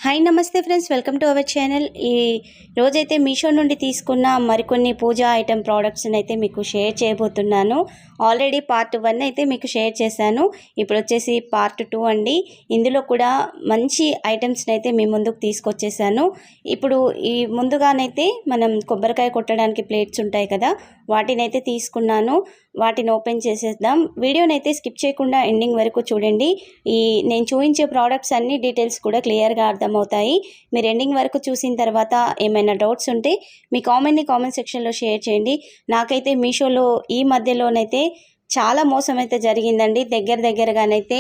Hi నమస్తే friends, welcome to our channel. ఈ రోజైతే మీషో నుండి తీసుకున్న మరికొన్ని పూజా ఐటెం ప్రోడక్ట్స్ని అయితే మీకు షేర్ చేయబోతున్నాను. ఆల్రెడీ పార్ట్ 1 అయితే మీకు షేర్ చేశాను. ఇప్పుడు వచ్చేసి పార్ట్ 2 అండి. ఇందులో కూడా మంచి ఐటమ్స్ని అయితే మీ ముందుకు తీసుకొచ్చేసాను. ఇప్పుడు ఈ ముందుగానైతే మనం కొబ్బరికాయ కొట్టడానికి ప్లేట్స్ ఉంటాయి కదా, వాటిని అయితే తీసుకున్నాను. వాటిని ఓపెన్ చేసేద్దాం. వీడియోని అయితే స్కిప్ చేయకుండా ఎండింగ్ వరకు చూడండి. నేను చూపించే ప్రోడక్ట్స్ అన్ని డీటెయిల్స్ కూడా క్లియర్గా అర్థమవుతాయి. మీరు ఎండింగ్ వరకు చూసిన తర్వాత ఏమైనా డౌట్స్ ఉంటే మీ కామెంట్ సెక్షన్లో షేర్ చేయండి. నాకైతే మీషోలో ఈ మధ్యలోనైతే చాలా మోసం అయితే జరిగిందండి. దగ్గరగానైతే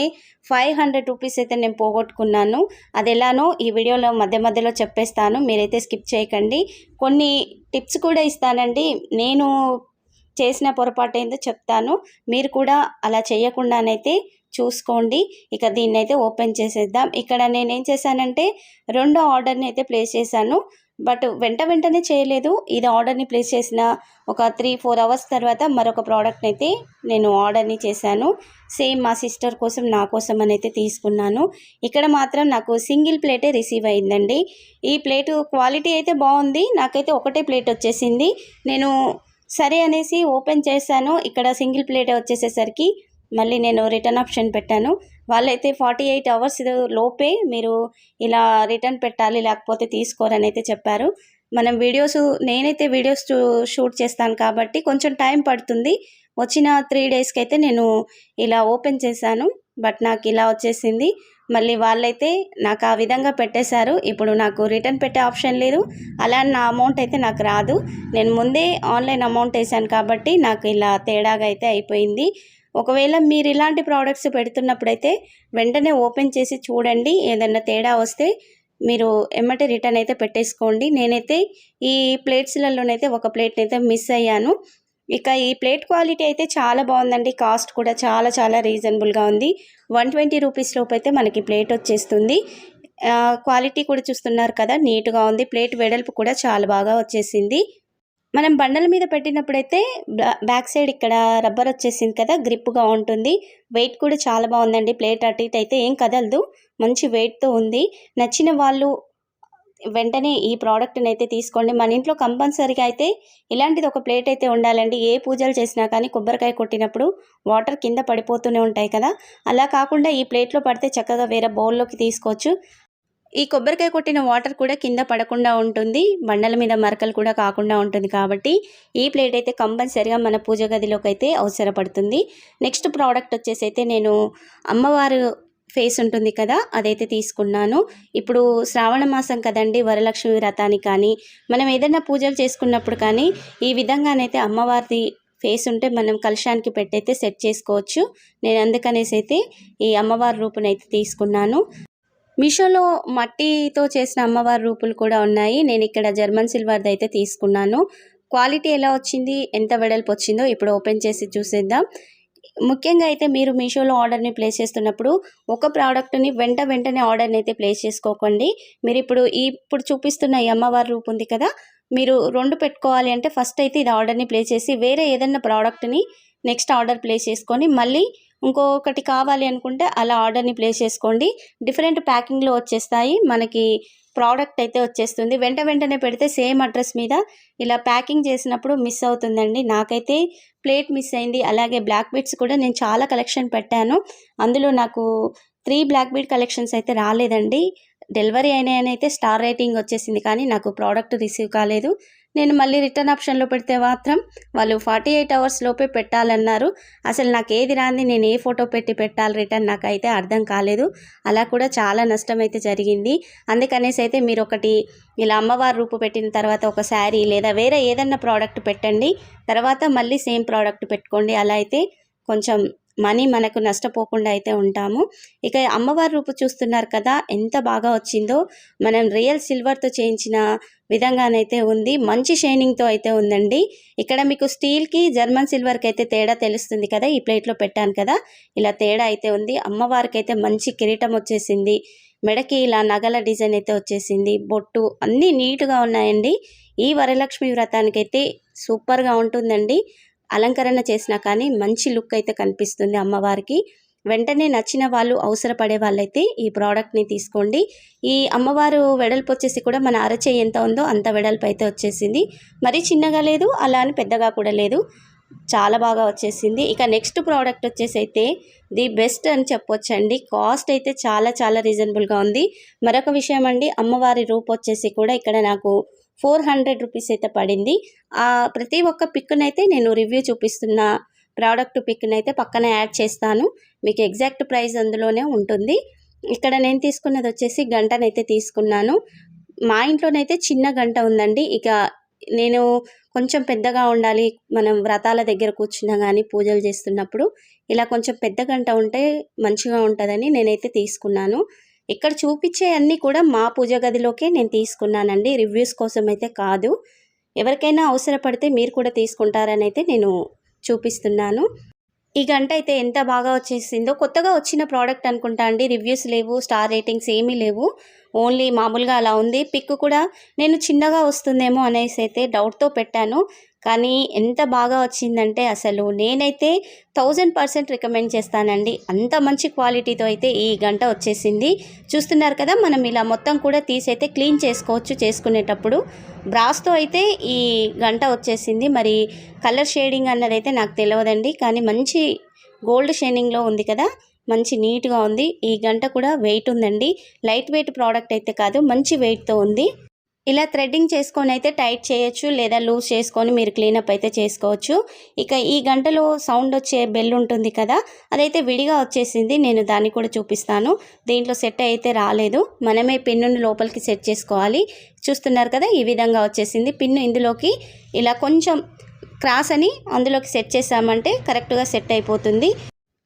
500 రూపీస్ అయితే నేను పోగొట్టుకున్నాను. అది ఎలానో ఈ వీడియోలో మధ్యలో చెప్పేస్తాను. మీరైతే స్కిప్ చేయకండి. కొన్ని టిప్స్ కూడా ఇస్తానండి. నేను చేసిన పొరపాటు ఏందో చెప్తాను, మీరు కూడా అలా చేయకుండానైతే చూసుకోండి. ఇక దీన్నైతే ఓపెన్ చేసేద్దాం. ఇక్కడ నేనేం చేశానంటే 2 ఆర్డర్ని అయితే ప్లేస్ చేశాను. బట్ వెంటనే చేయలేదు. ఇది ఆర్డర్ని ప్లేస్ చేసిన ఒక 3-4 అవర్స్ తర్వాత మరొక ప్రోడక్ట్ని అయితే నేను ఆర్డర్ని చేశాను. సేమ్ మా సిస్టర్ కోసం, నా కోసం అని అయితే తీసుకున్నాను. ఇక్కడ మాత్రం నాకు సింగిల్ ప్లేటే రిసీవ్ అయిందండి. ఈ ప్లేటు క్వాలిటీ అయితే బాగుంది. నాకైతే ఒకటే ప్లేట్ వచ్చేసింది. నేను సరే అనేసి ఓపెన్ చేశాను. ఇక్కడ సింగిల్ ప్లేట్ వచ్చేసేసరికి మళ్ళీ నేను రిటర్న్ ఆప్షన్ పెట్టాను. వాళ్ళైతే 48 అవర్స్ లోపే మీరు ఇలా రిటర్న్ పెట్టాలి, లేకపోతే తీసుకోరని అయితే చెప్పారు. నేనైతే వీడియోస్ షూట్ చేస్తాను కాబట్టి కొంచెం టైం పడుతుంది. వచ్చిన 3 డేస్కి అయితే నేను ఇలా ఓపెన్ చేశాను. బట్ నాకు ఇలా వచ్చేసింది. మళ్ళీ వాళ్ళైతే నాకు ఆ విధంగా పెట్టేశారు. ఇప్పుడు నాకు రిటర్న్ పెట్టే ఆప్షన్ లేదు. అలా నా అమౌంట్ అయితే నాకు రాదు. నేను ముందే ఆన్లైన్ అమౌంట్ వేసాను కాబట్టి నాకు ఇలా తేడాగా అయితే అయిపోయింది. ఒకవేళ మీరు ఇలాంటి ప్రోడక్ట్స్ పెడుతున్నప్పుడైతే వెంటనే ఓపెన్ చేసి చూడండి. ఏదన్నా తేడా వస్తే మీరు ఎమ్మటే రిటర్న్ అయితే పెట్టేసుకోండి. నేనైతే ఈ ప్లేట్స్లలోనైతే ఒక ప్లేట్ని అయితే మిస్ అయ్యాను. ఇక ఈ ప్లేట్ క్వాలిటీ అయితే చాలా బాగుందండి. కాస్ట్ కూడా చాలా రీజనబుల్గా ఉంది. 120 రూపీస్ లోపు అయితే మనకి ప్లేట్ వచ్చేస్తుంది. క్వాలిటీ కూడా చూస్తున్నారు కదా, నీట్గా ఉంది. ప్లేట్ వెడల్పు కూడా చాలా బాగా వచ్చేసింది. మనం బండల మీద పెట్టినప్పుడైతే బ్యాక్ సైడ్ ఇక్కడ రబ్బర్ వచ్చేసింది కదా, గ్రిప్గా ఉంటుంది. వెయిట్ కూడా చాలా బాగుందండి. ప్లేట్ అటు ఇటు అయితే ఏం కదలదు, మంచి వెయిట్తో ఉంది. నచ్చిన వాళ్ళు వెంటనే ఈ ప్రోడక్ట్ని అయితే తీసుకోండి. మన ఇంట్లో కంపల్సరీగా అయితే ఇలాంటిది ఒక ప్లేట్ అయితే ఉండాలండి. ఏ పూజలు చేసినా కానీ కొబ్బరికాయ కొట్టినప్పుడు వాటర్ కింద పడిపోతూనే ఉంటాయి కదా, అలా కాకుండా ఈ ప్లేట్లో పడితే చక్కగా వేరే బౌల్లోకి తీసుకోవచ్చు. ఈ కొబ్బరికాయ కొట్టిన వాటర్ కూడా కింద పడకుండా ఉంటుంది, బండల మీద మరకలు కూడా కాకుండా ఉంటుంది. కాబట్టి ఈ ప్లేట్ అయితే కంపల్సరీగా మన పూజ గదిలోకి అయితే అవసరపడుతుంది. నెక్స్ట్ ప్రోడక్ట్ వచ్చేసి అయితే నేను అమ్మవారు ఫేస్ ఉంటుంది కదా, అదైతే తీసుకున్నాను. ఇప్పుడు శ్రావణ మాసం కదండి, వరలక్ష్మి వ్రతానికి కానీ మనం ఏదైనా పూజలు చేసుకున్నప్పుడు కానీ ఈ విధంగానైతే అమ్మవారిది ఫేస్ ఉంటే మనం కలశానికి పెట్టయితే సెట్ చేసుకోవచ్చు. నేను అందుకనేసి అయితే ఈ అమ్మవారి రూపునైతే తీసుకున్నాను. మీషోలో మట్టితో చేసిన అమ్మవారి రూపులు కూడా ఉన్నాయి. నేను ఇక్కడ జర్మన్ సిల్వర్ది అయితే తీసుకున్నాను. క్వాలిటీ ఎలా వచ్చింది, ఎంత వెడల్పు వచ్చిందో ఇప్పుడు ఓపెన్ చేసి చూసేద్దాం. ముఖ్యంగా అయితే మీరు మీషోలో ఆర్డర్ని ప్లేస్ చేస్తున్నప్పుడు ఒక ప్రోడక్ట్ని వెంటనే ఆర్డర్ని అయితే ప్లేస్ చేసుకోకండి. మీరు ఇప్పుడు చూపిస్తున్న ఈ అమ్మవారి రూపు ఉంది కదా, మీరు 2 పెట్టుకోవాలి అంటే ఫస్ట్ అయితే ఇది ఆర్డర్ని ప్లేస్ చేసి వేరే ఏదైనా ప్రోడక్ట్ని నెక్స్ట్ ఆర్డర్ ప్లేస్ చేసుకొని మళ్ళీ ఇంకొకటి కావాలి అనుకుంటే అలా ఆర్డర్ని ప్లేస్ చేసుకోండి. డిఫరెంట్ ప్యాకింగ్లో వచ్చేస్తాయి. మనకి ప్రోడక్ట్ అయితే వచ్చేస్తుంది. వెంటనే పెడితే సేమ్ అడ్రస్ మీద ఇలా ప్యాకింగ్ చేసినప్పుడు మిస్ అవుతుందండి. నాకైతే ప్లేట్ మిస్ అయింది. అలాగే బ్లాక్ బీడ్స్ కూడా నేను చాలా కలెక్షన్ పెట్టాను. అందులో నాకు 3 బ్లాక్ బీడ్ కలెక్షన్స్ అయితే రాలేదండి. డెలివరీ అయినాయనైతే స్టార్ రేటింగ్ వచ్చేసింది, కానీ నాకు ప్రోడక్ట్ రిసీవ్ కాలేదు. నేను మళ్ళీ రిటర్న్ ఆప్షన్లో పెడితే మాత్రం వాళ్ళు 48 అవర్స్ లోపే పెట్టాలన్నారు. అసలు నాకు ఏది రాంది, నేను ఏ ఫోటో పెట్టి పెట్టాలి రిటర్న్, నాకైతే అర్థం కాలేదు. అలా కూడా చాలా నష్టం అయితే జరిగింది. అందుకనేసి అయితే మీరు ఒకటి ఇలా అమ్మవారి రూపు పెట్టిన తర్వాత ఒక శారీ లేదా వేరే ఏదన్నా ప్రోడక్ట్ పెట్టండి, తర్వాత మళ్ళీ సేమ్ ప్రోడక్ట్ పెట్టుకోండి. అలా అయితే కొంచెం మనీ మనకు నష్టపోకుండా అయితే ఉంటాము. ఇక అమ్మవారి రూపు చూస్తున్నారు కదా, ఎంత బాగా వచ్చిందో. మనం రియల్ సిల్వర్తో చేయించిన విధంగానైతే ఉంది. మంచి షైనింగ్తో అయితే ఉందండి. ఇక్కడ మీకు స్టీల్కి జర్మన్ సిల్వర్కి అయితే తేడా తెలుస్తుంది కదా, ఈ ప్లేట్లో పెట్టాను కదా, ఇలా తేడా అయితే ఉంది. అమ్మవారికి అయితే మంచి కిరీటం వచ్చేసింది. మెడకి ఇలా నగల డిజైన్ అయితే వచ్చేసింది. బొట్టు అన్నీ నీట్గా ఉన్నాయండి. ఈ వరలక్ష్మి వ్రతానికైతే సూపర్గా ఉంటుందండి. అలంకరణ చేసినా కానీ మంచి లుక్ అయితే కనిపిస్తుంది అమ్మవారికి. వెంటనే నచ్చిన వాళ్ళు అవసరపడే వాళ్ళైతే ఈ ప్రోడక్ట్ని తీసుకోండి. ఈ అమ్మవారు వెడల్పు వచ్చేసి కూడా మన అరచేయి ఎంత ఉందో అంత వెడల్పు అయితే వచ్చేసింది. మరీ చిన్నగా లేదు, అలా అని పెద్దగా కూడా లేదు, చాలా బాగా వచ్చేసింది. ఇక నెక్స్ట్ ప్రోడక్ట్ వచ్చేసి అయితే ది బెస్ట్ అని చెప్పొచ్చండి. కాస్ట్ అయితే చాలా చాలా రీజనబుల్గా ఉంది. మరొక విషయం అండి, అమ్మవారి రూప్ వచ్చేసి కూడా ఇక్కడ నాకు 400 రూపీస్ అయితే పడింది. ప్రతి ఒక్క పిక్నైతే నేను రివ్యూ చూపిస్తున్న ప్రోడక్ట్ పిక్నైతే పక్కన యాడ్ చేస్తాను, మీకు ఎగ్జాక్ట్ ప్రైస్ అందులోనే ఉంటుంది. ఇక్కడ నేను తీసుకున్నది వచ్చేసి గంటనైతే తీసుకున్నాను. మా ఇంట్లోనైతే చిన్న గంట ఉందండి. ఇక నేను కొంచెం పెద్దగా ఉండాలి, మనం వ్రతాల దగ్గర కూర్చున్నా కానీ పూజలు చేస్తున్నప్పుడు ఇలా కొంచెం పెద్ద గంట ఉంటే మంచిగా ఉంటుందని నేనైతే తీసుకున్నాను. ఇక్కడ చూపించే అన్నీ కూడా మా పూజ గదిలోకే నేను తీసుకున్నానండి, రివ్యూస్ కోసం అయితే కాదు. ఎవరికైనా అవసరపడితే మీరు కూడా తీసుకుంటారని అయితే నేను చూపిస్తున్నాను. ఈ గంట అయితే ఎంత బాగా వచ్చేసిందో, కొత్తగా వచ్చిన ప్రోడక్ట్ అనుకుంటా అండి. రివ్యూస్ లేవు, స్టార్ రేటింగ్స్ ఏమీ లేవు, ఓన్లీ మామూలుగా అలా ఉంది. పిక్ కూడా నేను చిన్నగా వస్తుందేమో అనేసి అయితే డౌట్తో పెట్టాను, కానీ ఎంత బాగా వచ్చిందంటే అసలు నేనైతే 1000% రికమెండ్ చేస్తానండి. అంత మంచి క్వాలిటీతో అయితే ఈ గంట వచ్చేసింది. చూస్తున్నారు కదా, మనం ఇలా మొత్తం కూడా తీసి అయితే క్లీన్ చేసుకోవచ్చు చేసుకునేటప్పుడు. బ్రాస్తో అయితే ఈ గంట వచ్చేసింది. మరి కలర్ షేడింగ్ అన్నదైతే నాకు తెలియదండి, కానీ మంచి గోల్డ్ షైనింగ్లో ఉంది కదా, మంచి నీట్గా ఉంది. ఈ గంట కూడా వెయిట్ ఉందండి, లైట్ వెయిట్ ప్రోడక్ట్ అయితే కాదు, మంచి వెయిట్తో ఉంది. ఇలా థ్రెడ్డింగ్ చేసుకొని అయితే టైట్ చేయొచ్చు, లేదా లూజ్ చేసుకొని మీరు క్లీనప్ అయితే చేసుకోవచ్చు. ఇక ఈ గంటలో సౌండ్ వచ్చే బెల్ ఉంటుంది కదా, అదైతే విడిగా వచ్చేసింది. నేను దాన్ని కూడా చూపిస్తాను. దీంట్లో సెట్ అయితే రాలేదు, మనమే పిన్నుని లోపలికి సెట్ చేసుకోవాలి. చూస్తున్నారు కదా, ఈ విధంగా వచ్చేసింది. పిన్ను ఇందులోకి ఇలా కొంచెం క్రాస్ అని అందులోకి సెట్ చేసామంటే కరెక్ట్గా సెట్ అయిపోతుంది.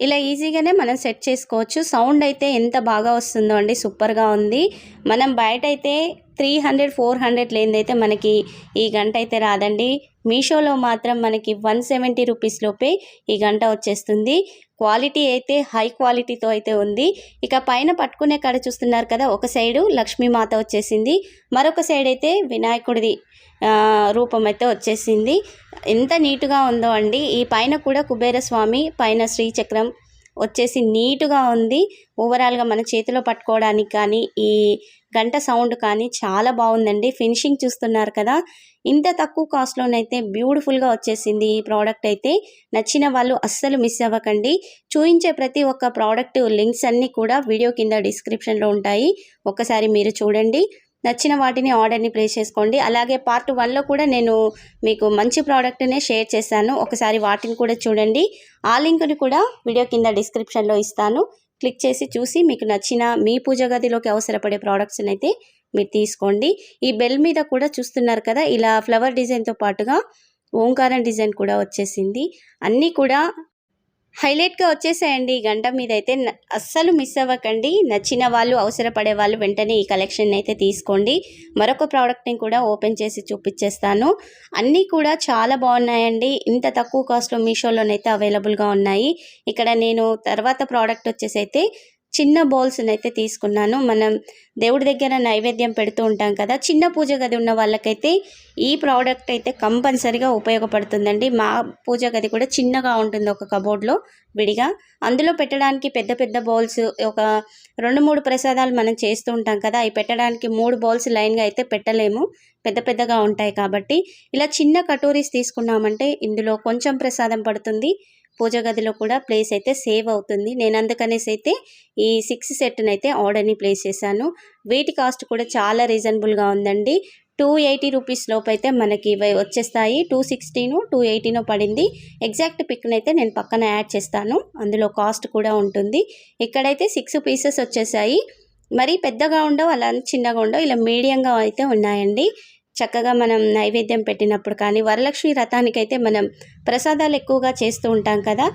ఇలా ఈజీగానే మనం సెట్ చేసుకోవచ్చు. సౌండ్ అయితే ఎంత బాగా వస్తుందో అండి, సూపర్గా ఉంది. మనం బయట అయితే 300-400 లేనిదైతే మనకి ఈ గంట అయితే రాదండి. మీషోలో మాత్రం మనకి 170 రూపీస్ లోపే ఈ గంట వచ్చేస్తుంది. క్వాలిటీ అయితే హై క్వాలిటీతో అయితే ఉంది. ఇక పైన పట్టుకునే కాడ చూస్తున్నారు కదా, ఒక సైడు లక్ష్మీమాత వచ్చేసింది, మరొక సైడ్ అయితే వినాయకుడిది రూపం అయితే వచ్చేసింది. ఎంత నీట్గా ఉందో అండి. ఈ పైన కూడా కుబేరస్వామి, పైన శ్రీచక్రం వచ్చేసి నీట్గా ఉంది. ఓవరాల్గా మన చేతిలో పట్టుకోవడానికి కానీ ఈ గంట సౌండ్ కానీ చాలా బాగుందండి. ఫినిషింగ్ చూస్తున్నారు కదా, ఇంత తక్కువ కాస్ట్లోనైతే బ్యూటిఫుల్గా వచ్చేసింది ఈ ప్రోడక్ట్ అయితే. నచ్చిన వాళ్ళు అస్సలు మిస్ అవ్వకండి. చూపించే ప్రతి ఒక్క ప్రోడక్ట్ లింక్స్ అన్నీ కూడా వీడియో కింద డిస్క్రిప్షన్లో ఉంటాయి, ఒక్కసారి మీరు చూడండి. నచ్చిన వాటిని ఆర్డర్ని ప్లేస్ చేసుకోండి. అలాగే పార్ట్ 1లో కూడా నేను మీకు మంచి ప్రోడక్ట్నే షేర్ చేశాను, ఒకసారి వాటిని కూడా చూడండి. ఆ లింక్ని కూడా వీడియో కింద డిస్క్రిప్షన్లో ఇస్తాను, క్లిక్ చేసి చూసి మీకు నచ్చిన మీ పూజ గదిలోకి అవసరపడే ప్రోడక్ట్స్ని అయితే మీరు తీసుకోండి. ఈ బెల్ మీద కూడా చూస్తున్నారు కదా, ఇలా ఫ్లవర్ డిజైన్తో పాటుగా ఓంకారం డిజైన్ కూడా వచ్చేసింది. అన్నీ కూడా హైలైట్గా వచ్చేసాయండి. ఈ గంట మీద అయితే అస్సలు మిస్ అవ్వకండి. నచ్చిన వాళ్ళు అవసరపడే వాళ్ళు వెంటనే ఈ కలెక్షన్ అయితే తీసుకోండి. మరొక ప్రోడక్ట్ని కూడా ఓపెన్ చేసి చూపించేస్తాను. అన్నీ కూడా చాలా బాగున్నాయండి. ఇంత తక్కువ కాస్ట్లో మీషోలోనైతే అవైలబుల్గా ఉన్నాయి. ఇక్కడ నేను తర్వాత ప్రోడక్ట్ వచ్చేసి అయితే చిన్న బౌల్స్ని అయితే తీసుకున్నాను. మనం దేవుడి దగ్గర నైవేద్యం పెడుతూ ఉంటాం కదా, చిన్న పూజ గది ఉన్న వాళ్ళకైతే ఈ ప్రోడక్ట్ అయితే కంపల్సరీగా ఉపయోగపడుతుందండి. మా పూజ గది కూడా చిన్నగా ఉంటుంది, ఒక కబోర్డ్లో విడిగా. అందులో పెట్టడానికి పెద్ద పెద్ద బౌల్స్, ఒక 2-3 ప్రసాదాలు మనం చేస్తూ ఉంటాం కదా, అవి పెట్టడానికి 3 బౌల్స్ లైన్గా అయితే పెట్టలేము, పెద్ద పెద్దగా ఉంటాయి. కాబట్టి ఇలా చిన్న కటోరీస్ తీసుకున్నామంటే ఇందులో కొంచెం ప్రసాదం పడుతుంది, పూజ గదిలో కూడా ప్లేస్ అయితే సేవ్ అవుతుంది. నేను అందుకనేసి అయితే ఈ 6 సెట్ని అయితే ఆర్డర్ని ప్లేస్ చేశాను. వీటి కాస్ట్ కూడా చాలా రీజనబుల్గా ఉందండి. 280 రూపీస్ లోపు అయితే మనకి ఇవి వచ్చేస్తాయి. 260 280 పడింది. ఎగ్జాక్ట్ పిక్ని అయితే నేను పక్కన యాడ్ చేస్తాను, అందులో కాస్ట్ కూడా ఉంటుంది. ఇక్కడైతే 6 పీసెస్ వచ్చేసాయి. మరీ పెద్దగా ఉండవు, అలా చిన్నగా ఉండవు, ఇలా మీడియంగా అయితే ఉన్నాయండి. చక్కగా మనం నైవేద్యం పెట్టినప్పుడు కానీ, వరలక్ష్మి వ్రతానికైతే మనం ప్రసాదాలు ఎక్కువగా చేస్తూ ఉంటాం కదా,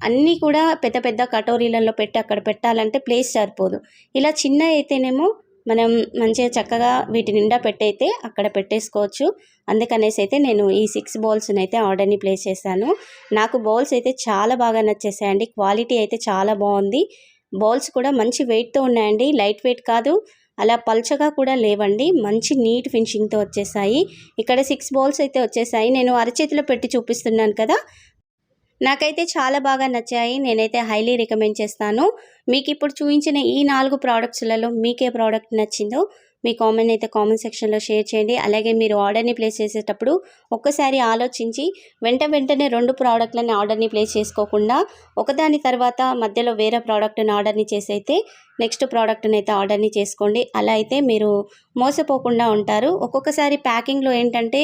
అన్నీ కూడా పెద్ద పెద్ద కటోరీలలో పెట్టి అక్కడ పెట్టాలంటే ప్లేస్ సరిపోదు. ఇలా చిన్న అయితేనేమో మనం మంచిగా చక్కగా వీటి నిండా పెట్టయితే అక్కడ పెట్టేసుకోవచ్చు. అందుకనేసి అయితే నేను ఈ 6 బౌల్స్ని అయితే ఆర్డర్ని ప్లేస్ చేశాను. నాకు బౌల్స్ అయితే చాలా బాగా నచ్చేసాయండి. క్వాలిటీ అయితే చాలా బాగుంది. బౌల్స్ కూడా మంచి వెయిట్తో ఉన్నాయండి, లైట్ వెయిట్ కాదు, అలా పల్చగా కూడా లేవండి, మంచి నీట్ ఫినిషింగ్తో వచ్చేసాయి. ఇక్కడ 6 బౌల్స్ అయితే వచ్చేసాయి. నేను అరచేతిలో పెట్టి చూపిస్తున్నాను కదా, నాకైతే చాలా బాగా నచ్చాయి. నేనైతే హైలీ రికమెండ్ చేస్తాను. మీకిప్పుడు చూయించిన ఈ 4 ప్రొడక్ట్స్‌లలో మీకే ప్రొడక్ట్ నచ్చిందో మీ కామెంట్‌ని అయితే కామెంట్ సెక్షన్‌లో షేర్ చేయండి. అలాగే మీరు ఆర్డర్‌ని ప్లేస్ చేసేటప్పుడు ఒక్కసారి ఆలోచించి వెంటనే 2 ప్రొడక్ట్‌లని ఆర్డర్‌ని ప్లేస్ చేసుకోకుండా ఒకదాని తర్వాత మధ్యలో వేరే ప్రొడక్ట్‌ని ఆర్డర్‌ని చేసైతే నెక్స్ట్ ప్రొడక్ట్‌ని అయితే ఆర్డర్‌ని చేసుకోండి. అలా అయితే మీరు మోసపోకుండా ఉంటారు. ఒక్కొక్కసారి ప్యాకింగ్‌లో ఏంటంటే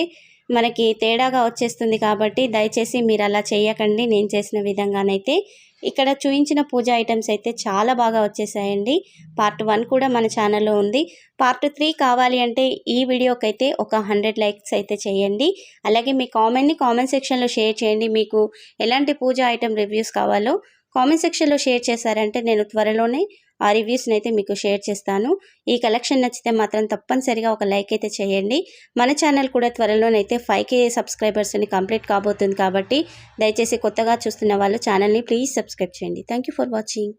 మనకి తేడాగా వచ్చేస్తుంది కాబట్టి దయచేసి మీరు అలా చేయకండి. నేను చేసిన విధంగానైతే ఇక్కడ చూయించిన పూజ ఐటమ్స్ అయితే చాలా బాగా వచ్చేసాయండి. పార్ట్ 1 కూడా మన ఛానల్లో ఉంది. పార్ట్ 3 కావాలి అంటే ఈ వీడియోకైతే ఒక 100 లైక్స్ అయితే చేయండి. అలాగే మీ కామెంట్‌ని కామెంట్ సెక్షన్‌లో షేర్ చేయండి. మీకు ఎలాంటి పూజ ఐటమ్ రివ్యూస్ కావాలో కామెంట్ సెక్షన్‌లో షేర్ చేశారంటే నేను త్వరలోనే ఆ రివ్యూస్‌ని అయితే మీకు షేర్ చేస్తాను. ఈ కలెక్షన్ నచ్చితే మాత్రం తప్పనిసరిగా ఒక లైక్ అయితే చేయండి. మన ఛానల్ కూడా త్వరలోనైతే 5K సబ్స్క్రైబర్స్‌ని కంప్లీట్ కాబోతుంది కాబట్టి దయచేసి కొత్తగా చూస్తున్న వాళ్ళు ఛానల్‌ని ప్లీజ్ సబ్స్క్రైబ్ చేయండి. Thank you for watching.